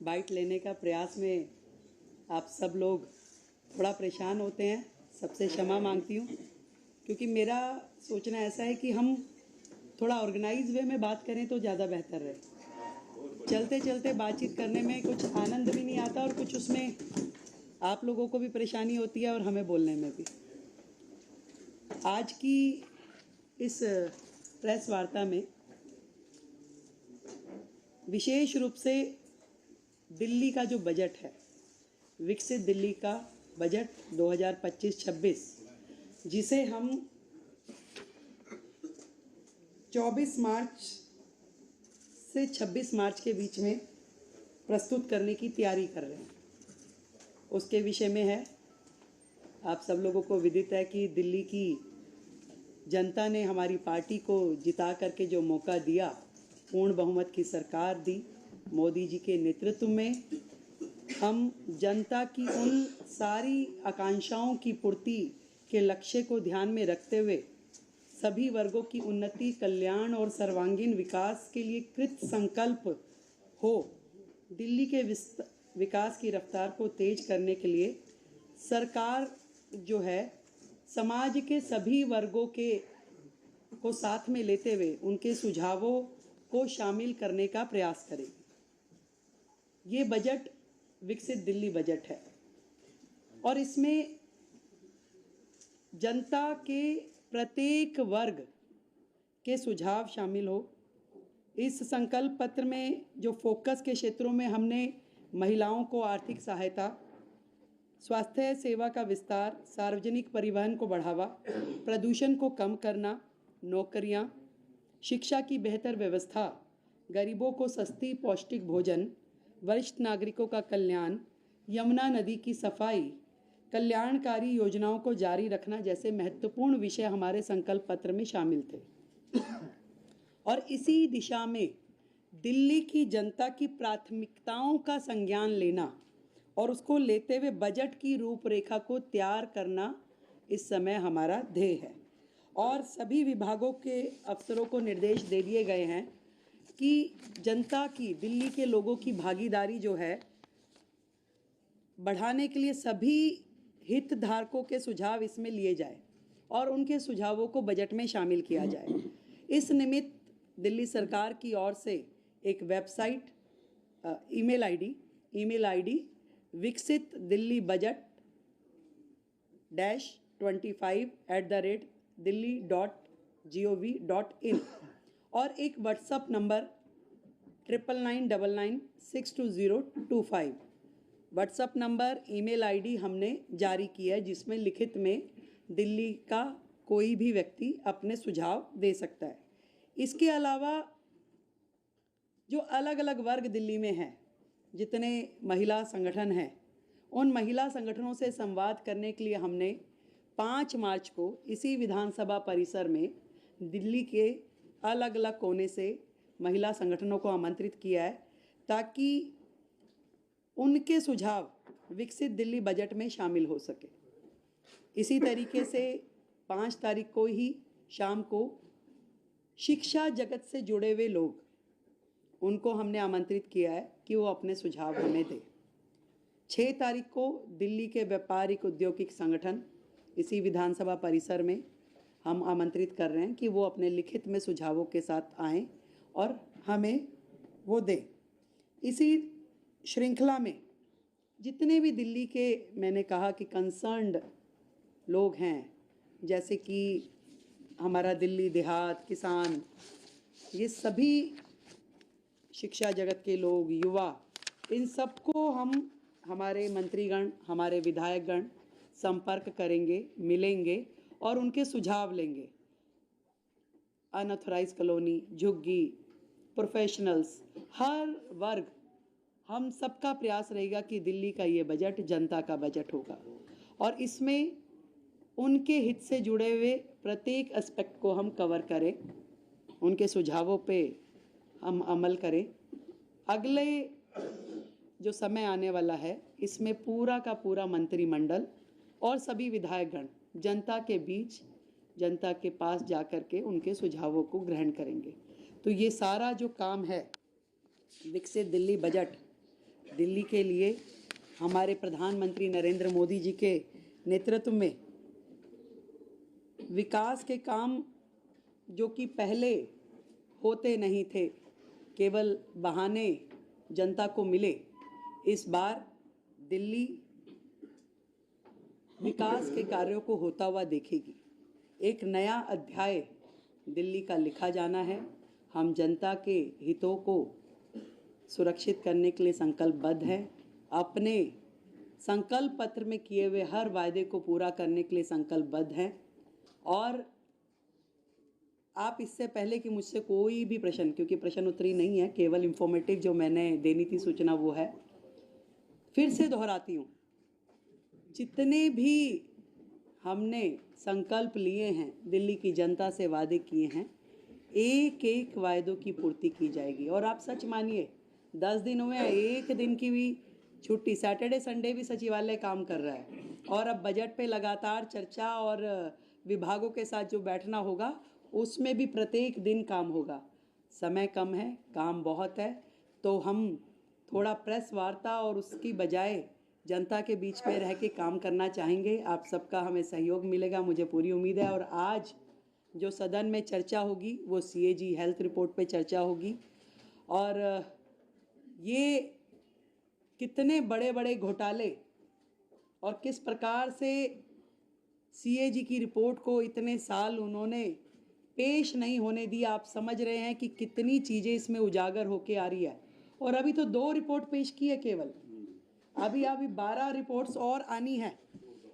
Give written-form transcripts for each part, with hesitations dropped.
Bite लेने का प्रयास में आप सब लोग थोड़ा परेशान होते हैं, सबसे क्षमा मांगती हूँ, क्योंकि मेरा सोचना ऐसा है कि हम थोड़ा ऑर्गेनाइज वे में बात करें तो ज़्यादा बेहतर रहे। चलते चलते बातचीत करने में कुछ आनंद भी नहीं आता और कुछ उसमें आप लोगों को भी परेशानी होती है और हमें बोलने में भी। आज की इस प्रेस वार्ता में विशेष रूप से दिल्ली का जो बजट है, विकसित दिल्ली का बजट 2025-26, जिसे हम 24 मार्च से 26 मार्च के बीच में प्रस्तुत करने की तैयारी कर रहे हैं, उसके विषय में है। आप सब लोगों को विदित है कि दिल्ली की जनता ने हमारी पार्टी को जिता करके जो मौका दिया, पूर्ण बहुमत की सरकार दी मोदी जी के नेतृत्व में, हम जनता की उन सारी आकांक्षाओं की पूर्ति के लक्ष्य को ध्यान में रखते हुए सभी वर्गों की उन्नति, कल्याण और सर्वांगीण विकास के लिए कृत संकल्प हो दिल्ली के विकास की रफ्तार को तेज करने के लिए सरकार जो है समाज के सभी वर्गों को साथ में लेते हुए उनके सुझावों को शामिल करने का प्रयास करेगी। ये बजट विकसित दिल्ली बजट है और इसमें जनता के प्रत्येक वर्ग के सुझाव शामिल हो। इस संकल्प पत्र में जो फोकस के क्षेत्रों में हमने महिलाओं को आर्थिक सहायता, स्वास्थ्य सेवा का विस्तार, सार्वजनिक परिवहन को बढ़ावा, प्रदूषण को कम करना, नौकरियां, शिक्षा की बेहतर व्यवस्था, गरीबों को सस्ती पौष्टिक भोजन, वरिष्ठ नागरिकों का कल्याण, यमुना नदी की सफाई, कल्याणकारी योजनाओं को जारी रखना जैसे महत्वपूर्ण विषय हमारे संकल्प पत्र में शामिल थे। और इसी दिशा में दिल्ली की जनता की प्राथमिकताओं का संज्ञान लेना और उसको लेते हुए बजट की रूपरेखा को तैयार करना इस समय हमारा ध्येय है। और सभी विभागों के अफसरों को निर्देश दे दिए गए हैं कि जनता की, दिल्ली के लोगों की भागीदारी जो है बढ़ाने के लिए सभी हितधारकों के सुझाव इसमें लिए जाए और उनके सुझावों को बजट में शामिल किया जाए। इस निमित्त दिल्ली सरकार की ओर से एक वेबसाइट, ईमेल आईडी विकसित दिल्ली बजट -25@delhi.gov.in और एक WhatsApp number 9999962025 WhatsApp number, email ID हमने जारी की है, जिसमें लिखित में दिल्ली का कोई भी व्यक्ति अपने सुझाव दे सकता है। इसके अलावा जो अलग अलग वर्ग दिल्ली में हैं, जितने महिला संगठन हैं, उन महिला संगठनों से संवाद करने के लिए हमने 5 मार्च को इसी विधानसभा परिसर में दिल्ली के अलग अलग कोने से महिला संगठनों को आमंत्रित किया है, ताकि उनके सुझाव विकसित दिल्ली बजट में शामिल हो सके। इसी तरीके से 5 तारीख को ही शाम को शिक्षा जगत से जुड़े हुए लोग, उनको हमने आमंत्रित किया है कि वो अपने सुझाव हमें दें। 6 तारीख को दिल्ली के व्यापारिक औद्योगिक संगठन इसी विधानसभा परिसर में हम आमंत्रित कर रहे हैं कि वो अपने लिखित में सुझावों के साथ आएं और हमें वो दें। इसी श्रृंखला में जितने भी दिल्ली के, मैंने कहा कि कंसर्न्ड लोग हैं, जैसे कि हमारा दिल्ली देहात, किसान, ये सभी शिक्षा जगत के लोग, युवा, इन सबको हम, हमारे मंत्रीगण, हमारे विधायकगण संपर्क करेंगे, मिलेंगे और उनके सुझाव लेंगे। अनऑथराइज कॉलोनी, झुग्गी, प्रोफेशनल्स, हर वर्ग, हम सबका प्रयास रहेगा कि दिल्ली का ये बजट जनता का बजट होगा और इसमें उनके हित से जुड़े हुए प्रत्येक एस्पेक्ट को हम कवर करें, उनके सुझावों पे हम अमल करें। अगले जो समय आने वाला है, इसमें पूरा का पूरा मंत्रिमंडल और सभी विधायकगण जनता के बीच, जनता के पास जाकर के उनके सुझावों को ग्रहण करेंगे। तो ये सारा जो काम है विकसित दिल्ली बजट दिल्ली के लिए हमारे प्रधानमंत्री नरेंद्र मोदी जी के नेतृत्व में विकास के काम जो कि पहले होते नहीं थे, केवल बहाने जनता को मिले, इस बार दिल्ली विकास के कार्यों को होता हुआ देखेगी। एक नया अध्याय दिल्ली का लिखा जाना है। हम जनता के हितों को सुरक्षित करने के लिए संकल्पबद्ध हैं। अपने संकल्प पत्र में किए हुए हर वायदे को पूरा करने के लिए संकल्पबद्ध हैं। और आप इससे पहले कि मुझसे कोई भी प्रश्न, क्योंकि प्रश्न उत्तरी नहीं है, केवल इंफॉर्मेटिव जो मैंने देनी थी सूचना वो है, फिर से दोहराती हूँ, जितने भी हमने संकल्प लिए हैं, दिल्ली की जनता से वादे किए हैं, एक एक वायदों की पूर्ति की जाएगी। और आप सच मानिए, 10 दिन हुए हैं, एक दिन की भी छुट्टी, सैटरडे संडे भी सचिवालय काम कर रहा है। और अब बजट पे लगातार चर्चा और विभागों के साथ जो बैठना होगा उसमें भी प्रत्येक दिन काम होगा। समय कम है, काम बहुत है, तो हम थोड़ा प्रेस वार्ता और उसकी बजाय जनता के बीच में रह के काम करना चाहेंगे। आप सबका हमें सहयोग मिलेगा, मुझे पूरी उम्मीद है। और आज जो सदन में चर्चा होगी वो CAG हेल्थ रिपोर्ट पे चर्चा होगी। और ये कितने बड़े बड़े घोटाले और किस प्रकार से CAG की रिपोर्ट को इतने साल उन्होंने पेश नहीं होने दी, आप समझ रहे हैं कि कितनी चीज़ें इसमें उजागर होके आ रही है। और अभी तो 2 रिपोर्ट पेश की है केवल, अभी 12 रिपोर्ट्स और आनी है।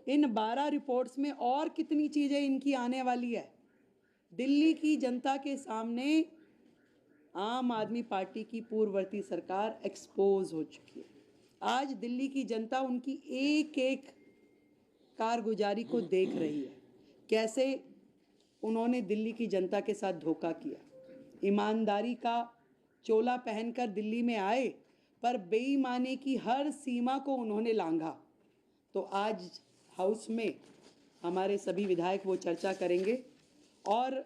इन 12 रिपोर्ट्स में और कितनी चीज़ें इनकी आने वाली है। दिल्ली की जनता के सामने आम आदमी पार्टी की पूर्ववर्ती सरकार एक्सपोज हो चुकी है। आज दिल्ली की जनता उनकी एक एक कारगुजारी को देख रही है, कैसे उन्होंने दिल्ली की जनता के साथ धोखा किया। ईमानदारी का चोला पहनकर दिल्ली में आए, पर बेईमानी की हर सीमा को उन्होंने लांघा। तो आज हाउस में हमारे सभी विधायक वो चर्चा करेंगे। और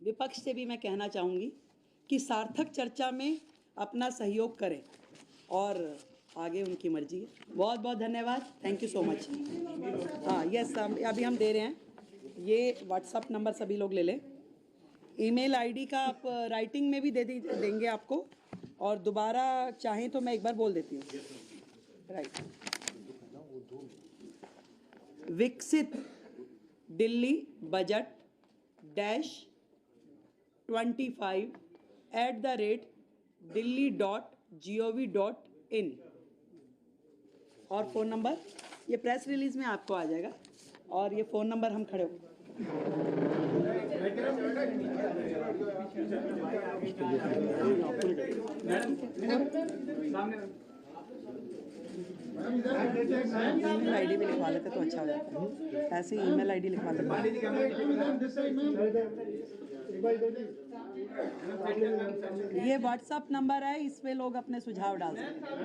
विपक्ष से भी मैं कहना चाहूँगी कि सार्थक चर्चा में अपना सहयोग करें, और आगे उनकी मर्जी है। बहुत बहुत धन्यवाद, थैंक यू सो मच। हाँ यस, अभी हम दे रहे हैं। ये व्हाट्सअप नंबर सभी लोग ले लें। ईमेल आईडी का आप राइटिंग में भी देंगे आपको, और दोबारा चाहें तो मैं एक बार बोल देती हूँ। राइट, विकसित दिल्ली बजट -25@delhi.gov.in। और फ़ोन नंबर, ये प्रेस रिलीज़ में आपको आ जाएगा। और ये फ़ोन नंबर हम खड़े हो ईमेल आईडी भी लिखवा लेते तो अच्छा हो जाता। ऐसे ही ईमेल आईडी लिखवा लेते। ये व्हाट्सअप नंबर है, इस पे लोग अपने सुझाव डाल सकते हैं।